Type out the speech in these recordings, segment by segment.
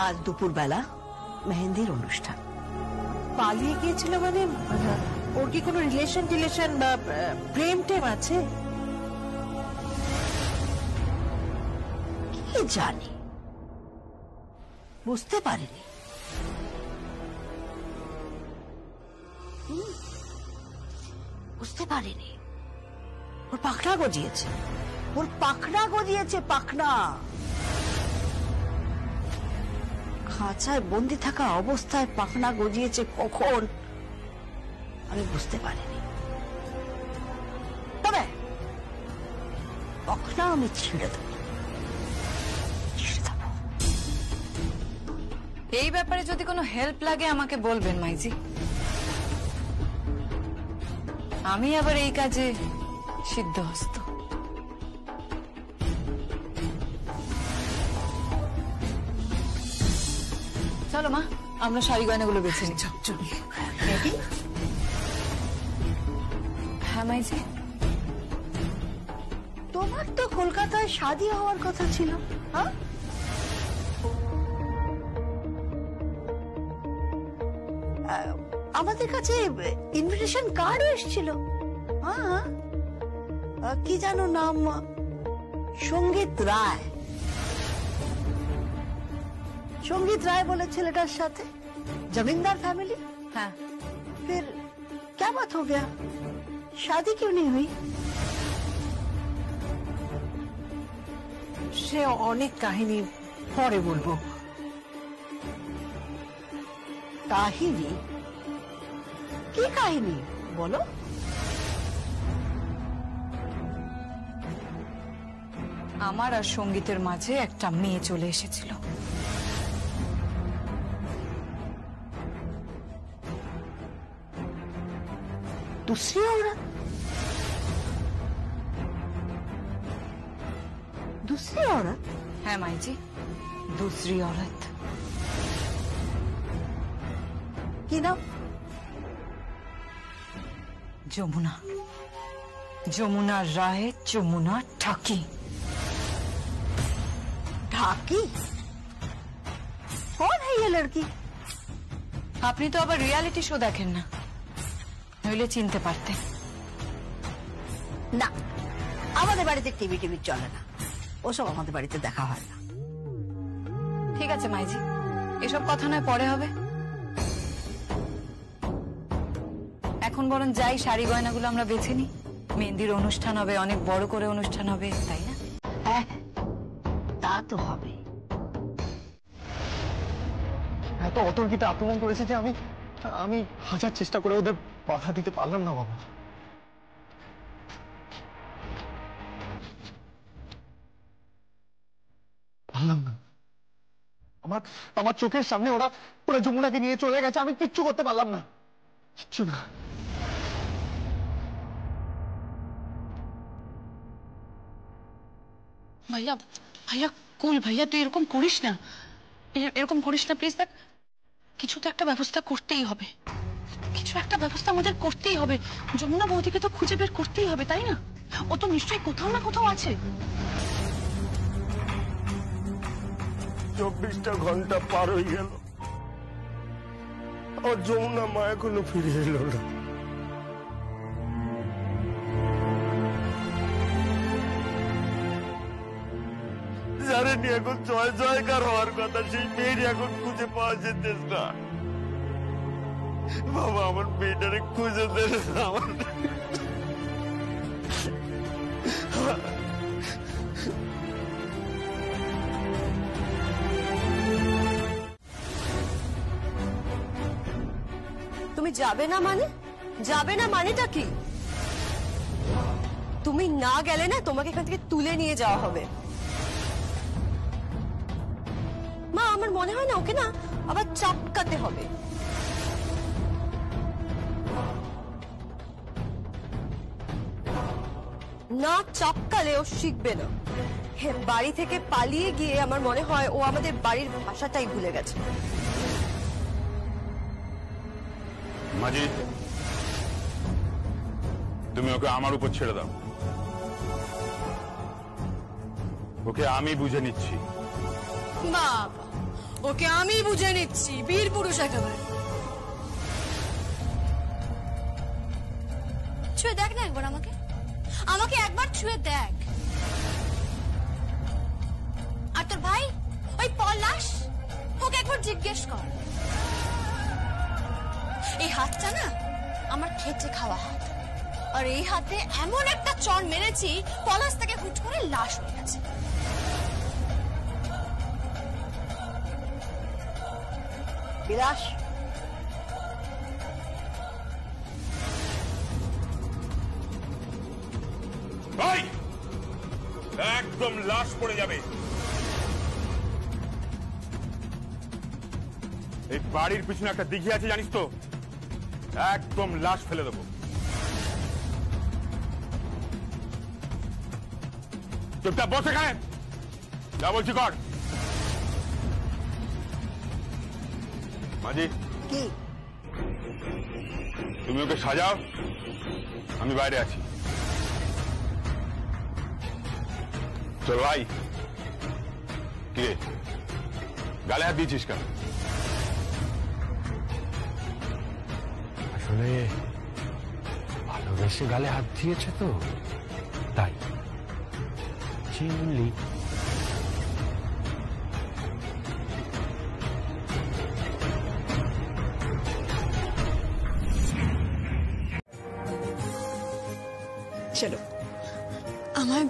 আজ দুপুরবেলা মেহেন্দির অনুষ্ঠান। পালিয়ে গিয়েছিল মানে ওর কি কোনো রিলেশন বা প্রেম টেম আছে? কি জানি, বুঝতে পারিনি। বুঝতে পারিনি। ওর পাখনা গজিয়েছে, ওর পাখনা গজিয়েছে, পাখনা। খাঁচায় বন্দি থাকা অবস্থায় পাখনা গজিয়েছে কখন আমি বুঝতে পারিনি। তবে পাখনা আমি ছিঁড়ে দেব। এই ব্যাপারে যদি কোনো হেল্প লাগে আমাকে বলবেন মাইজি। আমি আবার এই কাজে সিদ্ধহস্ত। চলো মা, আমরা শাড়ি গয়নাগুলো বেছে নিই। হ্যাঁ মাইজি। তোমার তো কলকাতায় শাদী হওয়ার কথা ছিল, হ্যাঁ? আমাদের কাছে ইনভিটেশন কার্ডও এসেছিল। হ্যাঁ, কি জানো নাম? সঙ্গীত রায়। সঙ্গীত রায় বলে ছেলেটার সাথে, जमींदार फैमिली। हाँ। फिर क्या बात हो गया, शादी क्यों नहीं हुई? সে অনেক কাহিনী পরে বলবো। কাহিনী? কি কাহিনী বলো? আমার আর সঙ্গীতের মাঝে একটা মেয়ে চলে এসেছিল। दूसरी औरत? दूसरी औरत? है माई जी, दूसरी औरत। की नाम? যমুনা। যমুনা রায়, যমুনা ঢাকি। ঢাকি? कौन है ये लड़की? আপনি তো আবার রিয়ালিটি শো দেখেন না, নইলে চিনতে পারতেন। না, আমাদের বাড়িতে টিভি চলে না, ওসব আমাদের বাড়িতে দেখা হয় না। ঠিক আছে মাইজি, এসব কথা নয় পরে হবে। এখন বরং যাই, শাড়ি গয়নাগুলো আমরা বেছে নিই। মেহেন্দির অনুষ্ঠান হবে, অনেক বড় করে অনুষ্ঠান হবে, তাই না? হ্যাঁ, তা তো হবে। এত অতর্কিতে আক্রমণ করেছে যে আমি হাজার চেষ্টা করে ওদের বাধা দিতে পারলাম না বাবা। পারলাম না। আমার চোখের সামনে ওরা যমুনাকে নিয়ে চলে গেছে, আমি কিচ্ছু করতে পারলাম না, কিচ্ছু না। ভাইয়া ভাইয়া কুল ভাইয়া, তুই এরকম করিস না, এরকম করিস না প্লিজ। দেখ, কিছু তো একটা ব্যবস্থা করতেই হবে, কিছু একটা ব্যবস্থা আমাদের করতেই হবে। যমুনা বৌদিকে তো খুঁজে বের করতেই হবে, তাই না? ও তো নিশ্চয়ই কোথাও না কোথাও আছে। 24টা ঘন্টা পার হয়ে গেল, আর যমুনা মা এখনো ফিরে এলো না। জানেনি এখন জয়কার হওয়ার কথা, সেই মেয়ের এখন খুঁজে পাওয়া যেতে না। বাবা, আমার মেয়েটারে খুঁজে দেন। আমার তুমি যাবে না মানে? যাবে না মানেটা কি? তুমি না গেলে না তোমাকে এখান থেকে তুলে নিয়ে যাওয়া হবে। মা, আমার মনে হয় না ওকে না আবার চাপকাতে হবে। না চাপকালে ও শিখবে না। বাড়ি থেকে পালিয়ে গিয়ে আমার মনে হয় ও আমাদের বাড়ির ভাষাটাই ভুলে গেছে। মাজিদ, তুমি ওকে আমার উপর ছেড়ে দাও, ওকে আমি বুঝে নিচ্ছি। বাবা, ওকে আমি বুঝে নিচ্ছি, বীর পুরুষ একেবারে। ছুঁয়ে দেখ না একবার আমাকে, আমাকে একবার ছুঁয়ে দেখ। আর তোর ভাই ওই পলাশ, ওকে একবার জিজ্ঞেস কর। এই হাতটা না আমার খেটে খাওয়া হাত, আর এই হাতে এমন একটা চড় মেরেছি পলাশ থেকে হুট করে লাশ হয়ে গেছে। বিলাস, ভাই একদম লাশ পড়ে যাবে। এই বাড়ির পিছনে একটা দিঘি আছে জানিস তো, একদম লাশ ফেলে দেবো। চুপচাপ বসে খায়, যা বলছি কর। মাঝি, কি তুমি ওকে সাজাও, আমি বাইরে আছি। চল ভাই। কে গালে হাত দিয়েছিস কেন? আসলে ভালোবেসে গালে হাত দিয়েছে তো, তাই। চিনলি? চলো, আমায়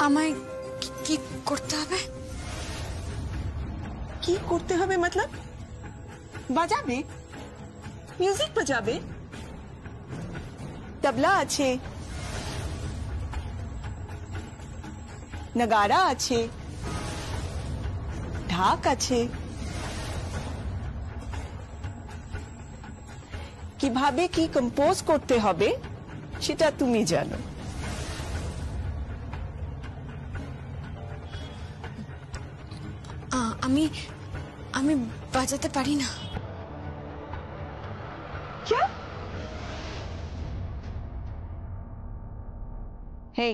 আমায় কি করতে হবে? কি করতে হবে মতলব? বাজাবে, মিউজিক বাজাবে। তবলা আছে, নগারা আছে, ঢাক আছে। কিভাবে কি কম্পোজ করতে হবে সেটা তুমি জানো। আমি বাজাতে পারি না। क्या? हे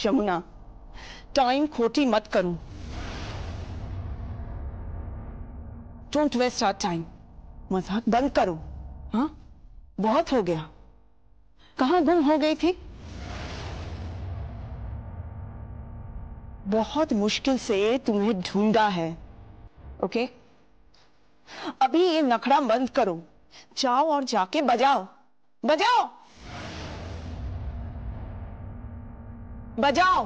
यमुना, टाइम खोटी मत करो। Don't waste our time. मजाक बंद करो। हाँ, बहुत हो गया। कहाँ गुम हो गई थी? बहुत मुश्किल से तुम्हें ढूंढा है। ओके, अभी ये नखरा बंद करो, जाओ और जाके बजाओ। बजाओ, बजाओ।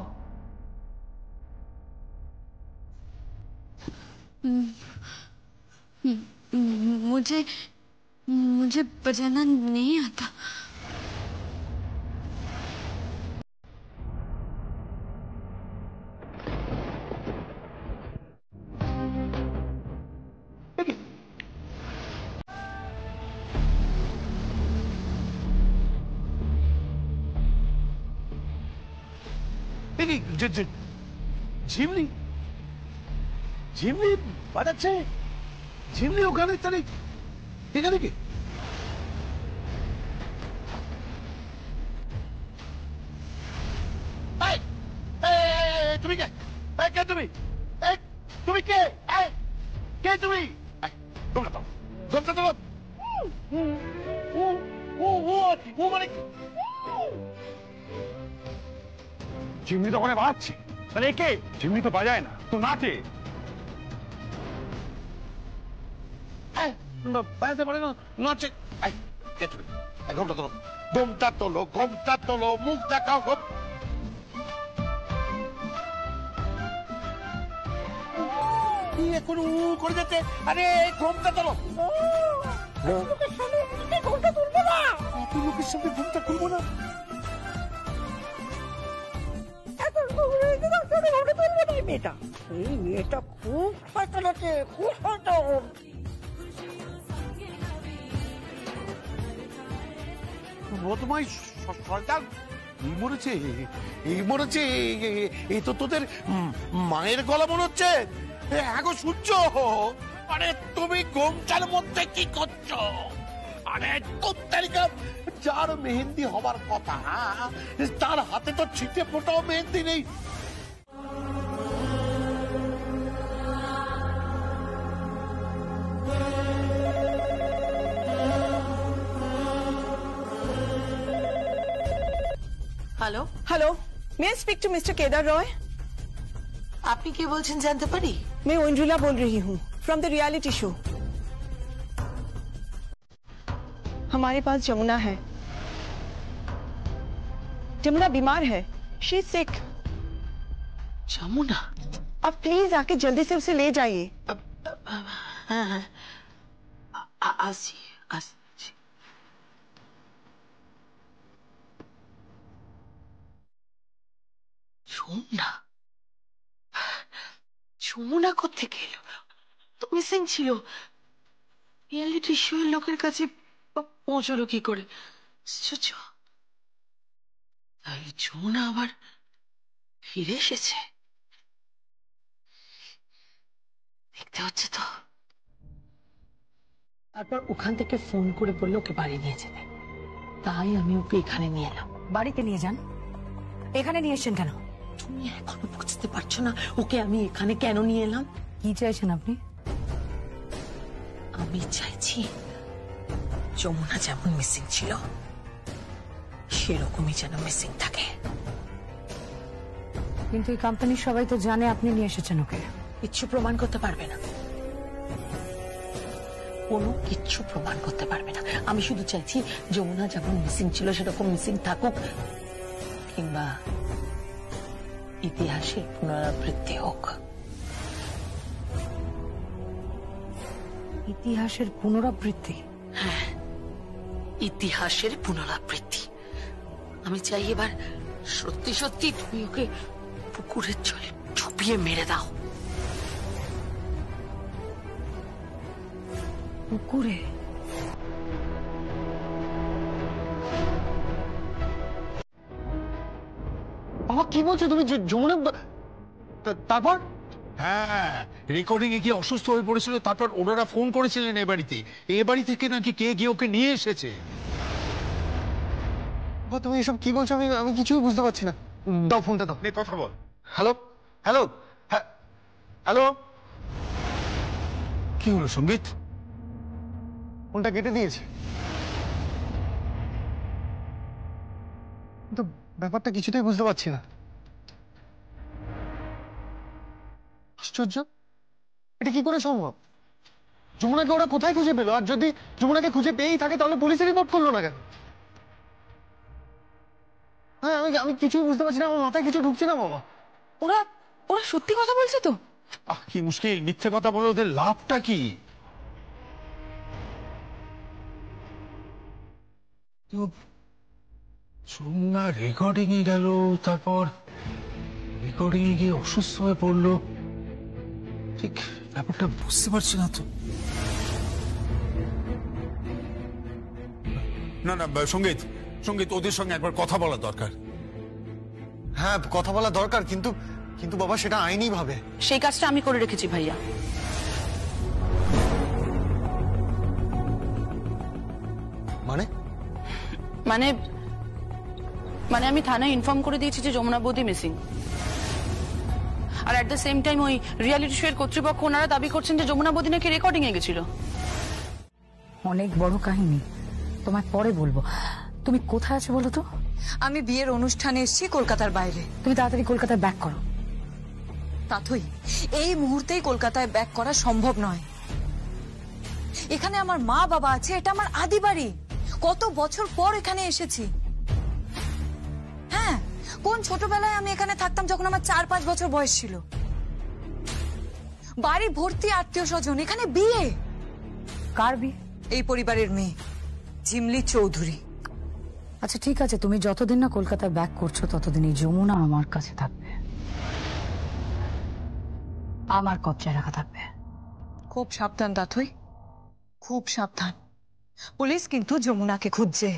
मुझे बजाना नहीं आता। ঝিমলি, ঝিমলি বাজাচ্ছে। ঝিমলি ওখানে, তাহলে এখানে কি? তুমি কে? কে তুমি? তুমি কে? কে তুমি? তোমরা তো তোমরা তো ও মানে ঝিমলি তো ওখানে বাজছে, তাহলে কে? ঝিমলি তো বাজায় না, তো নাচে। বাজাতে পারে না, নাচে। ঘোমটা তোলো, ঘোমটা তোলো, ঘোমটা তোলো, মুখ দেখাও। এখন করে যাচ্ছে। আরে ঘোমটা তোলো। ঘোমটা তুলবো না, এত লোকের সামনে ঘোমটা খুলবো না। মেয়েটা, এই মেয়েটা খুব শয়তান আছে, খুব শয়তান। বদমাই শয়তান মরেছে, এই মরেছে। এই তো তোদের মায়ের গলা মনে হচ্ছে। এখন সূর্য, মানে তুমি ঘোমটার মধ্যে কি করছো? আরে তোর তালিকা যার মেহেন্দি হবার কথা, তার হাতে তো ছিটে ফোটাও মেহেন্দি নেই। Hello, hello, may I speak to mister Kedar Roy? আপনি কে বলছেন জানতে পারি? मैं इंद्रुला बोल रही हूँ फ्रॉम द रियलिटी शो। हमारे पास जमुना है। जमुना बीमार है, शी इज सिक। যমুনা? अब प्लीज आके जल्दी से उसे ले जाइए। হ্যাঁ হ্যাঁ, আসি আসছি। যমুনা? যমুনা কোত্থেকে এলো? তো মিসিং ছিল, রিয়েলিটি শো এর লোকের কাছে পৌঁছলো কি করে? আশ্চর্য। তাহলে যমুনা আবার ফিরে এসেছে, দেখতে হচ্ছে তো। তারপর ওখান থেকে ফোন করে বললো ওকে বাড়ি নিয়ে যেতে, তাই আমি ওকে এখানে নিয়ে এলাম। বাড়িতে নিয়ে যান, এখানে নিয়ে এসেছেন কেন? তুমি এখনো বুঝতে পারছো না ওকে আমি এখানে কেন নিয়ে এলাম? কি চাইছেন আপনি? আমি চাইছি যমুনা যেমন মিসিং ছিল সেরকমই যেন মিসিং থাকে। কিন্তু এই কোম্পানির সবাই তো জানে আপনি নিয়ে এসেছেন ওকে। কিচ্ছু প্রমাণ করতে পারবে না, কোনো কিচ্ছু প্রমাণ করতে পারবে না। আমি শুধু চাইছি যমুনা যেমন মিসিং ছিল সেরকম মিসিং থাকুক, কিংবা ইতিহাসের পুনরাবৃত্তি হোক। ইতিহাসের পুনরাবৃত্তি? হ্যাঁ, ইতিহাসের পুনরাবৃত্তি। আমি চাই এবার সত্যি সত্যি তুমি ওকে পুকুরের জলে ডুবিয়ে মেরে দাও। পুকুরে? বাবা কি বলছো তুমি? যমুনা তারপর? হ্যাঁ, রেকর্ডিং এ গিয়ে অসুস্থ হয়ে পড়েছিল, তারপর ওনারা ফোন করেছিলেন এ বাড়ি থেকে নাকি কে গিয়ে ওকে নিয়ে এসেছে। বাবা তুমি এসব কি বলছো? আমি কিছুই বুঝতে পারছি না। দাও ফোনটা দাও। নে কথা বল। হ্যালো হ্যালো হ্যালো, কি হলো সঙ্গীত? ফোনটা কেটে দিয়েছে। কিন্তু ব্যাপারটা কিছুতেই বুঝতে পারছি না। আশ্চর্য, এটা কি করে সম্ভব? যমুনাকে ওরা কোথায় খুঁজে পেলো? আর যদি যমুনাকে খুঁজে পেয়েই থাকে তাহলে পুলিশে রিপোর্ট করলো না কেন? হ্যাঁ, আমি কিছুই বুঝতে পারছি না, আমার মাথায় কিছু ঢুকছে না বাবা। ওরা ওরা সত্যি কথা বলছে তো? কি মুশকিল, মিথ্যে কথা বলে ওদের লাভটা কি? যমুনা রেকর্ডিং এ গেল, তারপর রেকর্ডিং এ গিয়ে অসুস্থ হয়ে পড়লো, ঠিক ব্যাপারটা বুঝতে পারছি না তো। না না সঙ্গীত, সঙ্গীত ওদের সঙ্গে একবার কথা বলা দরকার। হ্যাঁ, কথা বলা দরকার, কিন্তু কিন্তু বাবা সেটা আইনি ভাবে। সেই কাজটা আমি করে রেখেছি ভাইয়া। মানে মানে মানে আমি থানায় ইনফর্ম করে দিয়েছি যে যমুনা বৌদি মিসিং। আর এট দ্য সেম টাইম ওই রিয়েলিটি শো এর কর্তৃপক্ষ ওনারা দাবি করছেন যে যমুনা বৌদি নাকি রেকর্ডিং এ গেছিল। অনেক বড় কাহিনী, তোমায় পরে বলবো। তুমি কোথায় আছো বলো তো? আমি বিয়ের অনুষ্ঠানে এসেছি কলকাতার বাইরে। তুমি তাড়াতাড়ি কলকাতায় ব্যাক করো। তাথই এই মুহূর্তেই কলকাতায় ব্যাক করা সম্ভব নয়। এখানে আমার মা বাবা আছে, এটা আমার আদি বাড়ি। কত বছর পর এখানে এসেছি। হ্যাঁ, কোন ছোটবেলায় আমি এখানে থাকতাম যখন আমার 4-5 বছর বয়স ছিল। বাড়ি ভর্তি আত্মীয় স্বজন, এখানে বিয়ে। কার বিয়ে? এই পরিবারের মেয়ে ঝিমলি চৌধুরী। আচ্ছা ঠিক আছে, তুমি যতদিন না কলকাতায় ব্যাক করছো ততদিনই যমুনা আমার কাছে থাকবে, আমার কবজায় রাখা থাকবে। খুব সাবধান তাথই, খুব সাবধান। পুলিশ কিন্তু যমুনাকে খুঁজছে।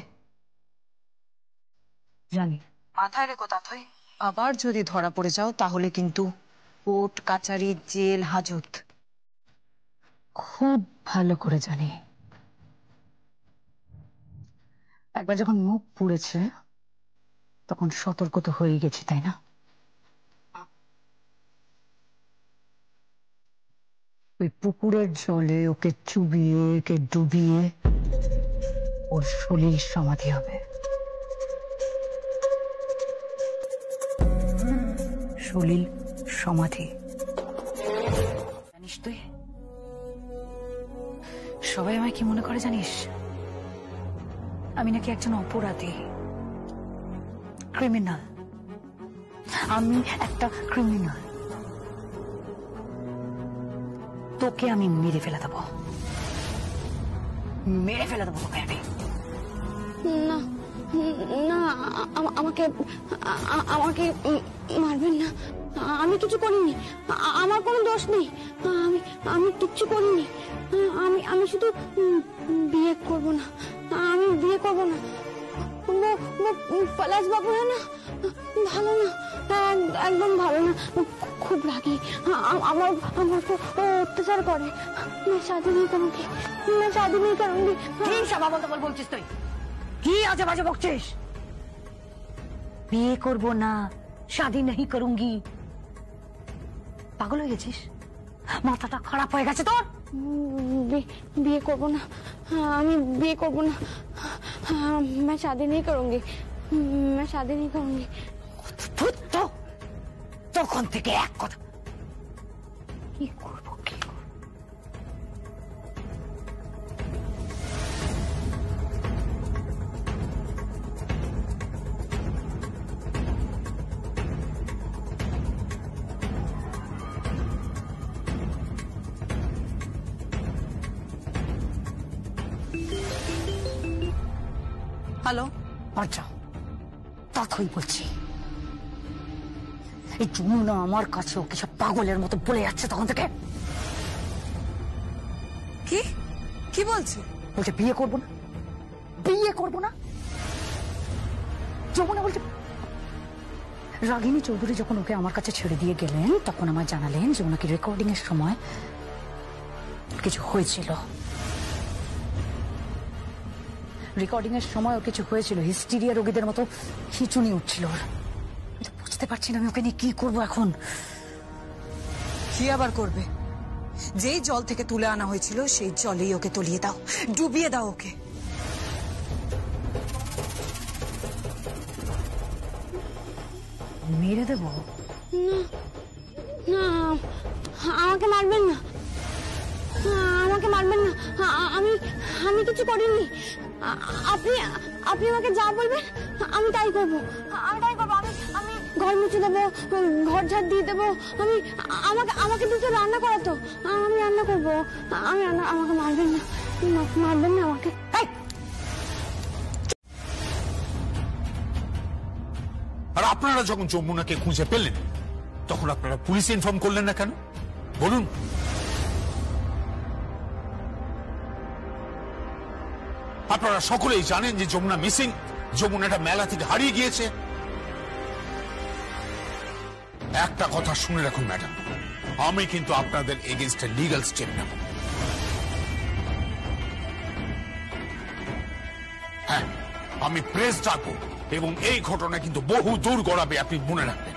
জানি। মাথায় রেখো তাথই, আবার যদি ধরা পড়ে যাও তাহলে কিন্তু কোর্ট কাচারি জেল হাজত। খুব ভালো করে জানি। একবার যখন মুখ পুড়েছে তখন সতর্ক তো হয়ে গেছি, তাই না? ওই পুকুরের জলে ওকে চুবিয়ে ওকে ডুবিয়ে ওর শরীর সমাধি হবে। সলিল সমাধি। জানিস তুই সবাই আমায় কি মনে করে জানিস? আমি নাকি একজন অপরাধী, ক্রিমিনাল। আমি একটা ক্রিমিনাল। তোকে আমি মেরে ফেলে দেবো, মেরে ফেলে দেবো তোকে আমি। না না, আমাকে আমাকে মারবেন না, আমি কিছু করিনি, আমার কোনো দোষ নেই, আমি কিচ্ছু করিনি। আমি শুধু বিয়ে করব না, আমি বিয়ে করব না। পলাশ বাবু হ্যাঁ না, ভালো না, একদম ভালো না, খুব রাগী, আমার উপর অত্যাচার করে। শাদি নেই করুঙ্গি, শাদি নেই করুঙ্গি। কি সব বলতে বলছিস তুই? কি আজে বাজে বকছিস? বিয়ে করবো না, শাদি नहीं करूंगी। পাগল হয়ে গেছিস? মাথাটা খারাপ হয়ে গেছে তোর? বিয়ে করবো না, আমি বিয়ে করবো না, मैं शादी नहीं करूंगी, मैं शादी नहीं करूंगी। তখন থেকে এক কথা, কি করবো কি করবো? হ্যালো, আচ্ছা তখনই বলছি, এই যমুনা আমার কাছে ওকে সব পাগলের মতো বলে যাচ্ছে তখন থেকে। কি কি বলছে? বলছে বিয়ে করবো না, বিয়ে করবো না। যমুনা বলছে, রাগিনী চৌধুরী যখন ওকে আমার কাছে ছেড়ে দিয়ে গেলেন তখন আমায় জানালেন যে ওনাকে রেকর্ডিং এর সময় কিছু হয়েছিল, রেকর্ডিং এর সময় ওর কিছু হয়েছিল, হিস্টিরিয়া রোগীদের মতো খিঁচুনি উঠছিল। বুঝতে পারছি না আমি ওকে নিয়ে কি করবো এখন। কি আবার করবে? যেই জল থেকে তুলে আনা হয়েছিল সেই জলেই ওকে তলিয়ে দাও, ডুবিয়ে দাও ওকে। মেরে দেবো? না, আমাকে মারবেন না, আমাকে মারবেন না, আমি কিছু করিনি। আপনি আমাকে যা বলবেন আমি তাই করবো, আমি ঘর মুছে দেবো, ঘর ঝাড় দিয়ে দেবো, আমাকে দুটো রান্না করাতো, আমি রান্না করবো, আমাকে মারবেন না, মারবেন না আমাকে। আর আপনারা যখন যমুনাকে খুঁজে পেলেন তখন আপনারা পুলিশে ইনফর্ম করলেন না কেন বলুন? আপনারা সকলেই জানেন যে যমুনা মিসিং, যমুনাটা মেলা থেকে হারিয়ে গিয়েছে। একটা কথা শুনে রাখুন ম্যাডাম, আমি কিন্তু আপনাদের এগেইনস্টে লিগ্যাল স্টেপ নেব। হ্যাঁ, আমি প্রেস ডাকবো এবং এই ঘটনা কিন্তু বহু দূর গড়াবে, আপনি মনে রাখবেন।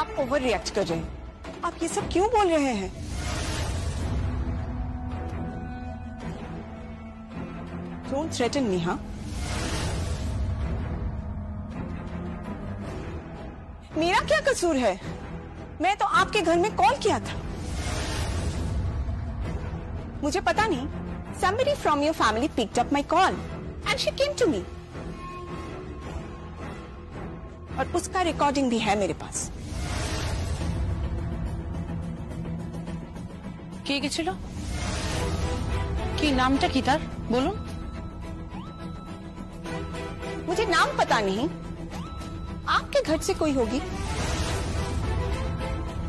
आप ओवर रिएक्ट कर रहे हैं, आप ये सब क्यों बोल रहे हैं? Don't threaten me, हाँ? मेरा क्या कसूर है? मैं तो आपके घर में कॉल किया था। मुझे पता नहीं, somebody from your family picked up my call and she came to me. और उसका रिकॉर्डिंग भी है मेरे पास। কে গেছিল? কি নামটা কি তার বলুন? मुझे नाम पता नहीं, आपके घर से कोई होगी।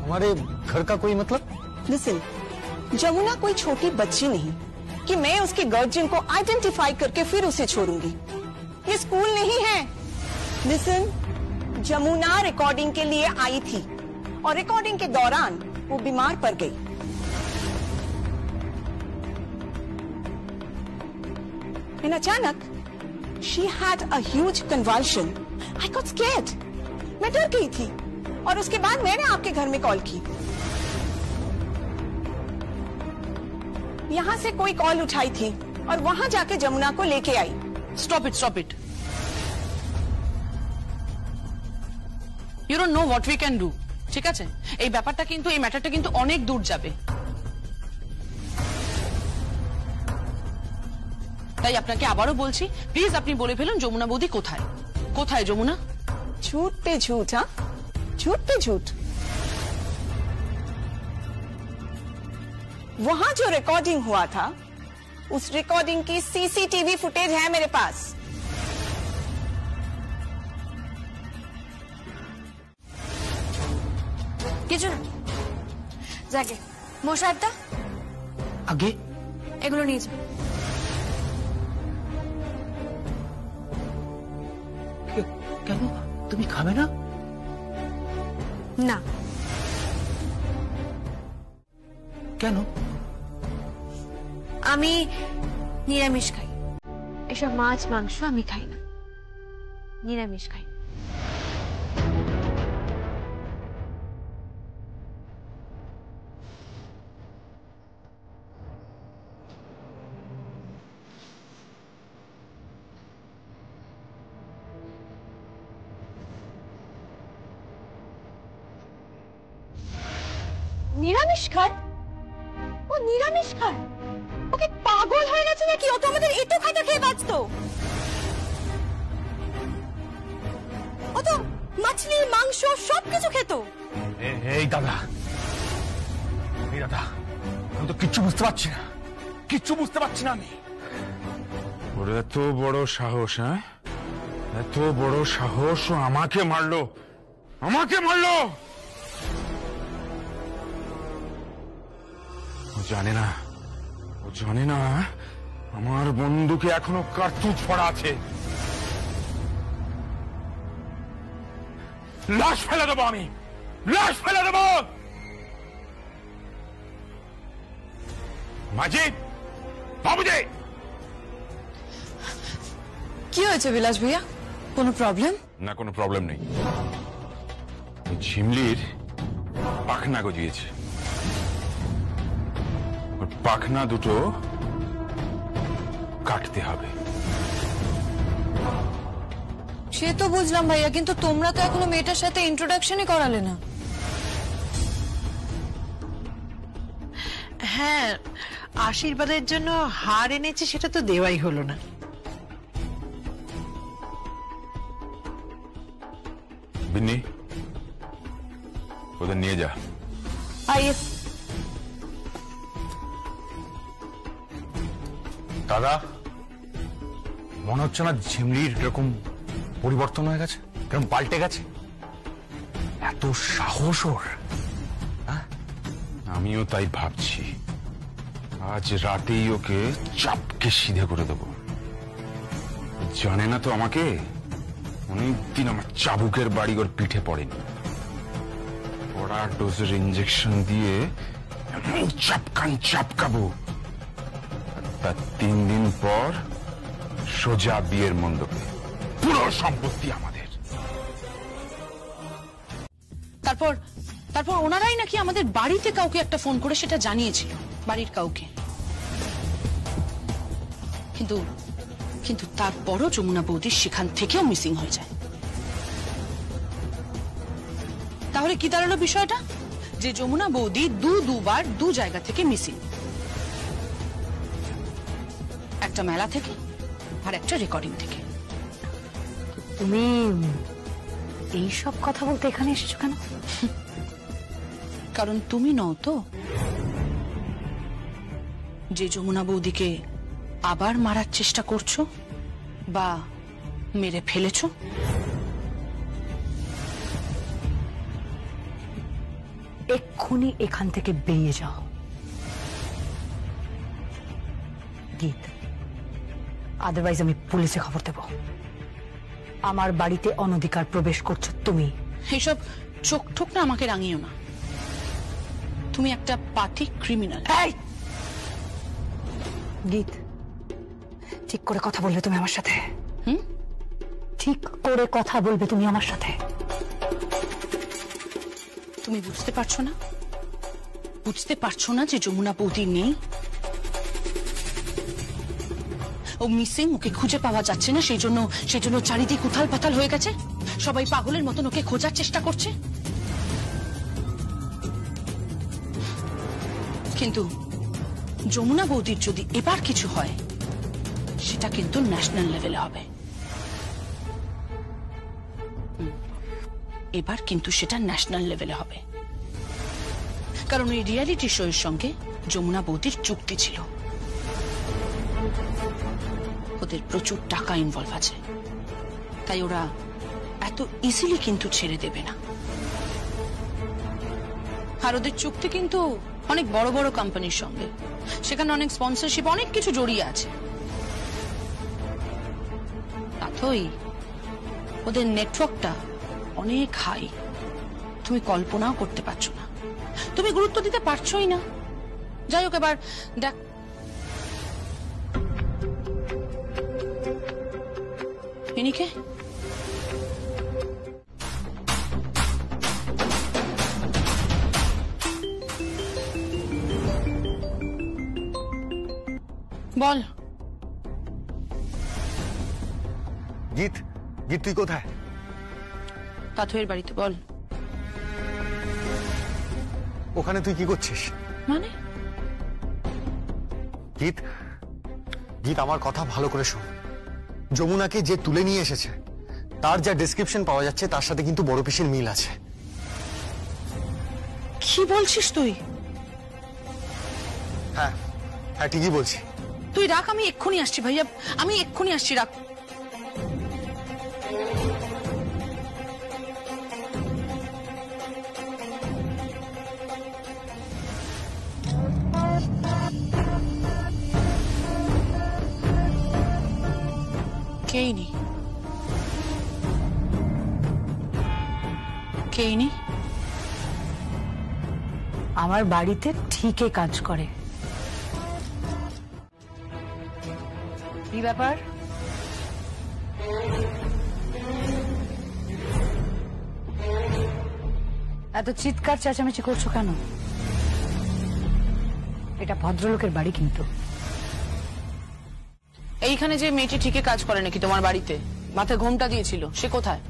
हमारे घर का कोई मतलब? लिसन, जमुना कोई छोटी बच्ची नहीं कि मैं उसके गार्जियन को आइडेंटिफाई करके फिर उसे छोड़ूंगी। ये स्कूल नहीं है। लिसन, जमुना रिकॉर्डिंग के लिए आई थी और रिकॉर्डिंग के दौरान वो बीमार पड़ गई। And अचानक she had a huge convulsion. I got scared. मैं डर गई थी और उसके बाद मैंने आपके घर में कॉल की। यहाँ से कोई कॉल उठाई थी और वहाँ जाके जमुना को लेके आई। Stop it. You don't know what we can do. ঠিক আছে? এই ব্যাপারটা কিন্তু, এই ম্যাটারটা কিন্তু অনেক দূর যাবে। তাই আপনাকে আবারও বলছি, প্লিজ আপনি বলে ফেলুন যমুনা বৌদি কোথায়। কোথায় যমুনা? झूठ पे झूठ, हाँ झूठ पे झूठ। वहां जो रिकॉर्डिंग हुआ था उस रिकॉर्डिंग की सीसीटीवी फुटेज है मेरे पास। কিছু না, যাকে মশাইটা আগে এগুলো নিয়ে যাও। কেন তুমি খাবে না? না। কেন? আমি নিরামিষ খাই, এসব মাছ মাংস আমি খাই না, নিরামিষ খাই। নিরামিষ খায়? ও নিরামিষ খায়? ওকে পাগল হয়ে গেছে নাকি? ও তো আমাদের এটো খাতা খেয়ে বাঁচতো। ও তো মাছলি মাংস সবকিছু খেত। এই দাদা, আমি তো কিচ্ছু বুঝতে পারছি না, কিচ্ছু বুঝতে পারছি না আমি। ওর এত বড় সাহস, হ্যাঁ এত বড় সাহস, ও আমাকে মারলো, আমাকে মারলো। ও জানে না, ও জানে না আমার বন্দুকে এখনো কার্তুজ পড়া আছে। লাশ ফেলে দেবো আমি, লাশ ফেলে দেবো। মাঝি, বাবুজি, কি হয়েছে বিলাস ভাইয়া? কোনো প্রবলেম? না কোনো প্রবলেম নেই। ঝিমলির পাখনা গজিয়েছে, ওর পাখনা দুটো কাটতে হবে। সে তো বুঝলাম ভাইয়া, কিন্তু তোমরা তো এখনো মেয়েটার সাথে ইন্ট্রোডাকশনই করালে না। হ্যাঁ, আশীর্বাদের জন্য হার এনেছে, সেটা তো দেওয়াই হলো না। বিন্নি, ওদের নিয়ে যা। আইয়ে। দাদা, মনে হচ্ছে না ঝিমলির এরকম পরিবর্তন হয়ে গেছে, কেমন পাল্টে গেছে? এত সাহস ওর! আমিও তাই ভাবছি, আজ রাতেই ওকে চাপকে সিধে করে দেবো। জানে না তো আমাকে, অনেকদিন আমার চাবুকের বাড়ি ওর পিঠে পড়েনি। বড়া ডোজের ইঞ্জেকশন দিয়ে চাপকাবো। তার 3 দিন পর সোজা বিয়ের মণ্ডপে, পুরো সম্পত্তি আমাদের। তারপর ওনারাই নাকি আমাদের বাড়িতে কাউকে একটা ফোন করে সেটা জানিয়েছিল, বাড়ির কাউকে। কিন্তু তারপরও যমুনা বৌদি সেখান থেকেও মিসিং হয়ে যায়। তাহলে কি দাঁড়ালো বিষয়টা? যে যমুনা বৌদি দুবার দু জায়গা থেকে মিসিং, একটা মেলা থেকে আর একটা রেকর্ডিং থেকে। তুমি এই সব কথা বলতে এখানে এসেছো কেন? কারণ তুমি নও তো যে যমুনা বৌদিকে আবার মারার চেষ্টা করছো বা মেরে ফেলেছো। এক্ষুনি এখান থেকে বেরিয়ে যাও গীত, আদারওয়াইজ আমি পুলিশে খবর দেব। আমার বাড়িতে অনধিকার প্রবেশ করছো তুমি। এইসব চোখ ঠোক না আমাকে রাঙিও না, তুমি একটা পাতি ক্রিমিনাল। গীত, ঠিক করে কথা বলবে তুমি আমার সাথে। ঠিক করে কথা বলবে তুমি আমার সাথে। তুমি বুঝতে পারছো না যে যমুনা বৌদি নেই, ও মিসিং, ওকে খুঁজে পাওয়া যাচ্ছে না, সেই জন্য চারিদিক উথাল পাথাল হয়ে গেছে, সবাই পাগলের মতন ওকে খোঁজার চেষ্টা করছে। কিন্তু যমুনা বৌদির যদি এবার কিছু হয় সেটা কিন্তু ন্যাশনাল লেভেলে হবে। এবার কিন্তু সেটা ন্যাশনাল লেভেলে হবে, কারণ এই রিয়ালিটি শো এর সঙ্গে যমুনা বৌদির চুক্তি ছিল। ওদের প্রচুর টাকা ইনভলভ আছে, তাই ওরা এত ইজিলি কিন্তু ছেড়ে দেবে না। আর ওদের চুক্তি কিন্তু অনেক বড় বড় কোম্পানির সঙ্গে, সেখানে অনেক স্পন্সরশিপ, অনেক কিছু জড়িয়ে আছে। তাই ওদের নেটওয়ার্কটা অনেক হাই, তুমি কল্পনাও করতে পারছো না, তুমি গুরুত্ব দিতে পারছোই না। যাই হোক, এবার দেখ ইনিকে বল। গীত, গীত তুই কোথায়? তাথইয়ের বাড়িতে। বল। ওখানে তুই কি করছিস? মানে? গীত, গীত আমার কথা ভালো করে শোন। যমুনাকে যে তুলে নিয়ে এসেছে তার যা ডেসক্রিপশন পাওয়া যাচ্ছে তার সাথে কিন্তু বড় পিসের মিল আছে। কি বলছিস তুই? হ্যাঁ হ্যাঁ ঠিকই বলছি। তুই রাখ, আমি এক্ষুনি আসছি ভাইয়া, আমি এক্ষুনি আসছি, রাখ। কেইনি কেইনি আমার বাড়িতে ঠিকই কাজ করে। কি ব্যাপার? এত চিৎকার চেঁচামেচি করছো কেন? এটা ভদ্রলোকের বাড়ি কিন্তু। এইখানে যে মেয়েটি ঠিকই কাজ করে নাকি তোমার বাড়িতে, মাথায় ঘোমটা দিয়েছিল, সে কোথায়?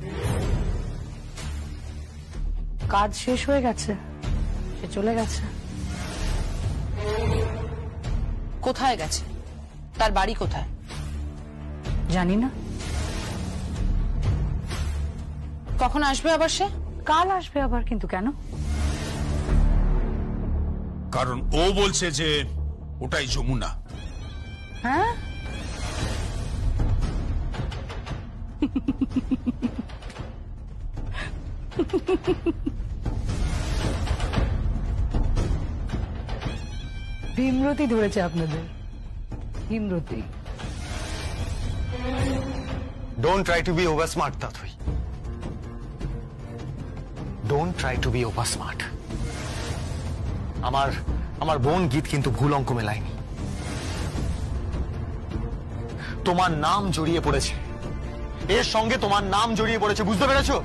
কাজ শেষ হয়ে গেছে, সে চলে গেছে। কোথায় গেছে? তার বাড়ি কোথায়? জানি না। কখন আসবে আবার সে? কাল আসবে আবার, কিন্তু কেন? কারণ ও বলছে যে ওটাই যমুনা। হ্যাঁ, ভীমরতি ধরেছে আপনাদের, ভীমরতি। Don't try to be over smart Tathoi, don't try to be over smart. আমার বোন গীত কিন্তু ভুল অঙ্ক মেলায়নি। তোমার নাম জড়িয়ে পড়েছে, এর সঙ্গে তোমার নাম জড়িয়ে পড়েছে, বুঝতে পেরেছো?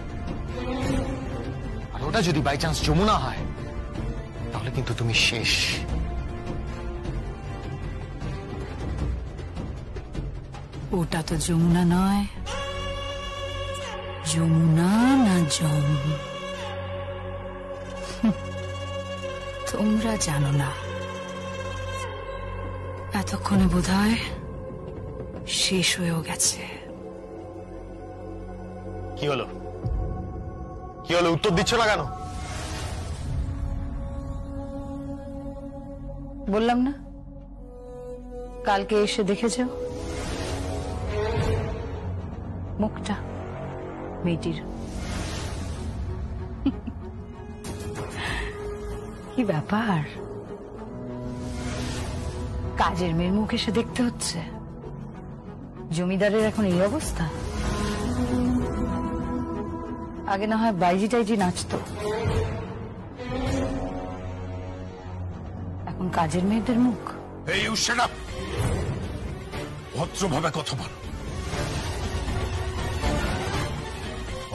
আর ওটা যদি বাই চান্স যমুনা হয় তাহলে কিন্তু তুমি শেষ। ওটা তো যমুনা নয়, যমুনা না জম। তোমরা জানো না, এতক্ষণে বোধহয় শেষ হয়েও গেছে। কি হলো? কি হলো? উত্তর দিচ্ছ না কেন? বললাম না, কালকে এসে দেখে যাও মুখটা মেয়েটির। কি ব্যাপার, কাজের মেয়ের মুখ এসে দেখতে হচ্ছে? জমিদারের এখন এই অবস্থা? আগে না হয় বাইজি টাইজি নাচতো, এখন কাজের মেয়েদের মুখ। এই উৎসাহ ভদ্রভাবে কথা বলো।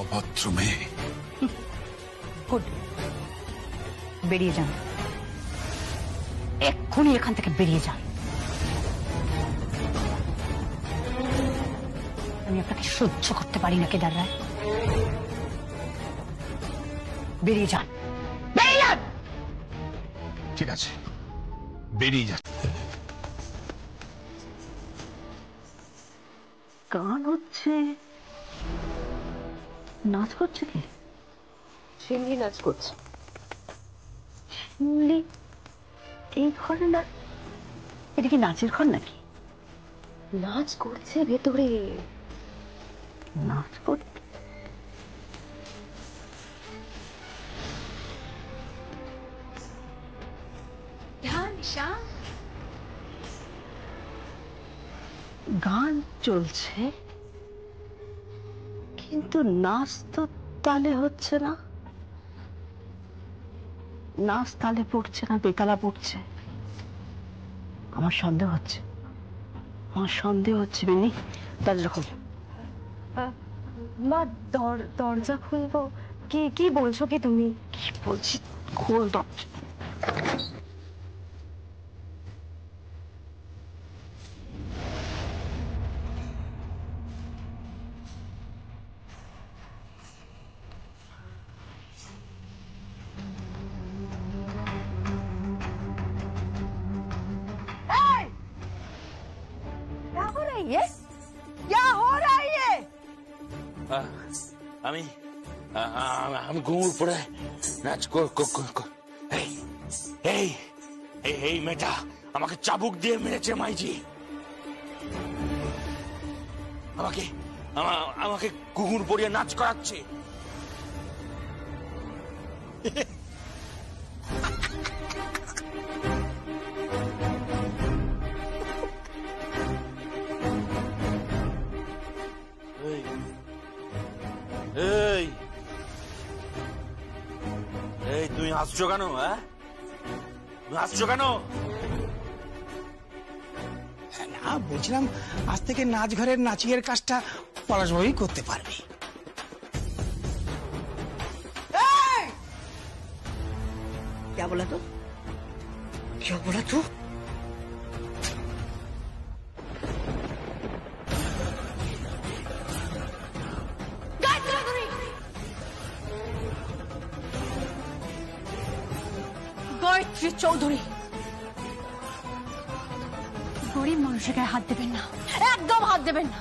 অভদ্র মেয়ে। গুড, বেরিয়ে যান, এক্ষুনি এখান থেকে বেরিয়ে যান। আমি আপনাকে সহ্য করতে পারি না কেদার রায়, বেরিয়ে যান, বেরিয়ে যান। ঠিক আছে, বেরিয়ে যাচ্ছে। গান হচ্ছে, নাচ করছে কি? শিমলি নাচ করছে। শিমলি এই ঘরে না? এটা কি নাচের ঘর নাকি? নাচ করছে ভেতরে। নাচ করছে? গান চলছে কিন্তু নাচ তো তালে হচ্ছে না। নাচ তালে পড়ছে না, বেতালা পড়ছে। আমার সন্দেহ হচ্ছে, মিনি। দরজা খোল। মা দরজা খুলবো? কি বলছো কি তুমি? কি বলছি, খোল দরজা। আমি ঘুমুর পড়ে নাচ এই মেয়েটা আমাকে চাবুক দিয়ে মেরেছে মাইজি। আমাকে ঘুঙুর পরিয়ে নাচ করাচ্ছে। এই তুমি হাসছো কেন? হ্যাঁ, তুমি হাসছো কেন? না, বলছিলাম আজ থেকে নাচ ঘরের নাচিয়ের কাজটা পলাশবাবুই করতে পারবে। क्या बोला तू? क्या बोला तू? গায়ত্রী চৌধুরী, গরিব মানুষের গায়ে হাত দেবেন না, একদম হাত দেবেন না।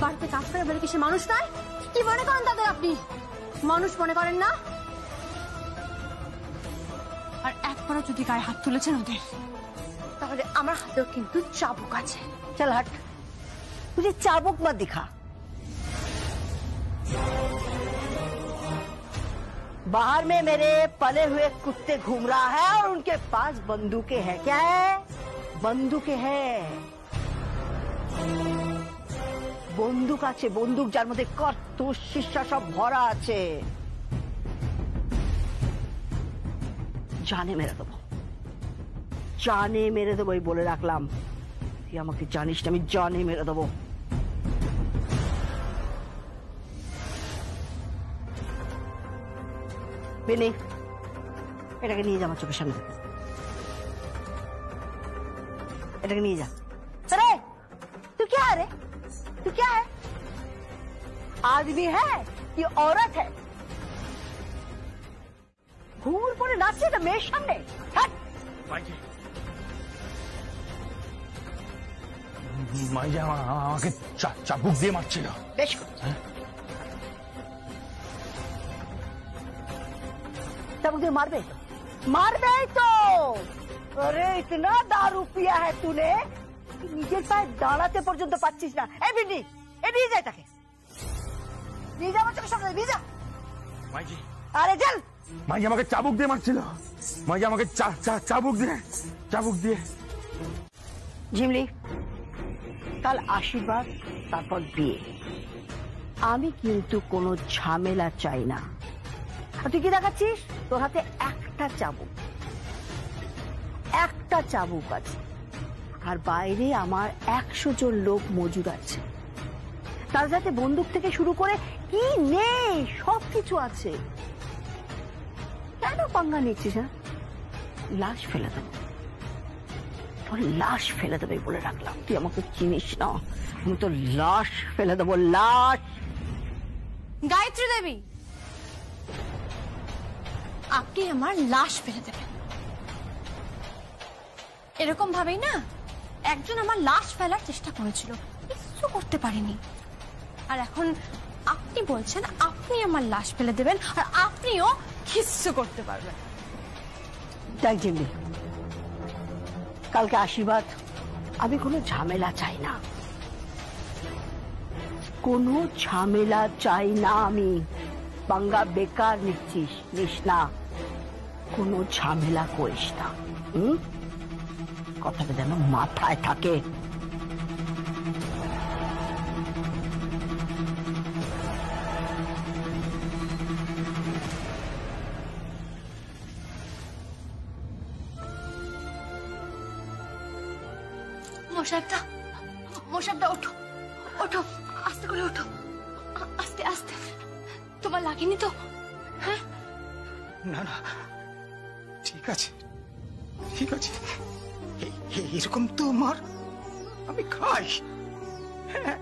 বাড়িতে কাজ করে বলে কি সে মানুষ নয়? কি মনে করেন তাদের আপনি? মানুষ মনে করেন না? আর একবারও যদি গায়ে হাত তুলেছেন ওদের, তাহলে আমার হাতেও কিন্তু চাবুক আছে। चल हट, मुझे चाबुक मत दिखा। बाहर में मेरे पले हुए कुत्ते घूम रहा है और उनके पास बंदूकें हैं। क्या है? बंदूकें हैं। बंदूक আছে, বন্দুক যার মধ্যে কত শিশা সব ভরা আছে। জানে মেরে দেবো, জানে মেরে দেবো, এই বলে রাখলাম। তুই আমাকে জানিস না, আমি জানে মেরে দেবো। বেনি, এটাকে নিয়ে যা আমার চোখের সামনে থেকে। এটাকে নিয়ে যা। अरे तू क्या है रे? तू क्या है? आदमी है कि औरत है? घूर पड़े नाचছে না মেয়ের সামনে। মাইজা আমাকে চাবুক দিয়ে মারছিল। বেশ, চাবুক দিয়ে মারবে? মারবে তো। अरे इतना दारू पिया है तूने, নিজের পায়ে দাঁড়াতে পর্যন্ত পাচ্ছিস না। এই বিন্দি, এ নিয়ে যায় তাকে, নিয়ে যা আমার চোখের সামনে, নিয়ে যা। মাইজি, আরে চল। মাইজি আমাকে চাবুক দিয়ে মারছিল। মাইজি আমাকে চাবুক দিয়ে। ঝিমলি, কাল আশীর্বাদ, তারপর বিয়ে। আমি কিন্তু কোনো ঝামেলা চাই না। আর তুই কি দেখাচ্ছিস? তোর হাতে একটা চাবুক আছে, আর বাইরে আমার 100 জন লোক মজুদ আছে। তার যাতে বন্দুক থেকে শুরু করে কি নেই সবকিছু আছে। কেন পাঙ্গা নিচ্ছিস? হ্যাঁ, লাশ ফেলে দেবো, তোর লাশ ফেলে দেবে বলে রাখলাম। তুই আমাকে চিনিস না, আমি তোর লাশ ফেলে দেবো, লাশ। গায়ত্রী দেবী, আপনি আমার লাশ ফেলে দেবেন? এরকম ভাবেই না একজন আমার লাশ ফেলার চেষ্টা করেছিল, কিছু করতে পারিনি। আর এখন আপনি বলছেন আপনি আমার লাশ ফেলে দেবেন আর আপনিও কিচ্ছু করতে পারবেন। দেখ জিম্মি, কালকে আশীর্বাদ, আমি কোনো ঝামেলা চাই না, কোনো ঝামেলা চাই না আমি। পাঙ্গা বেকার নিস না, কোনো ঝামেলা করিস না। কথাটা যেন মাথায় থাকে। মোশারদা ওঠো ওঠো, আস্তে করে ওঠো, আস্তে আস্তে। তোমার লাগেনি তো? হ্যাঁ না না, ঠিক আছে ঠিক আছে, এরকম তো মার আমি খাই। হ্যাঁ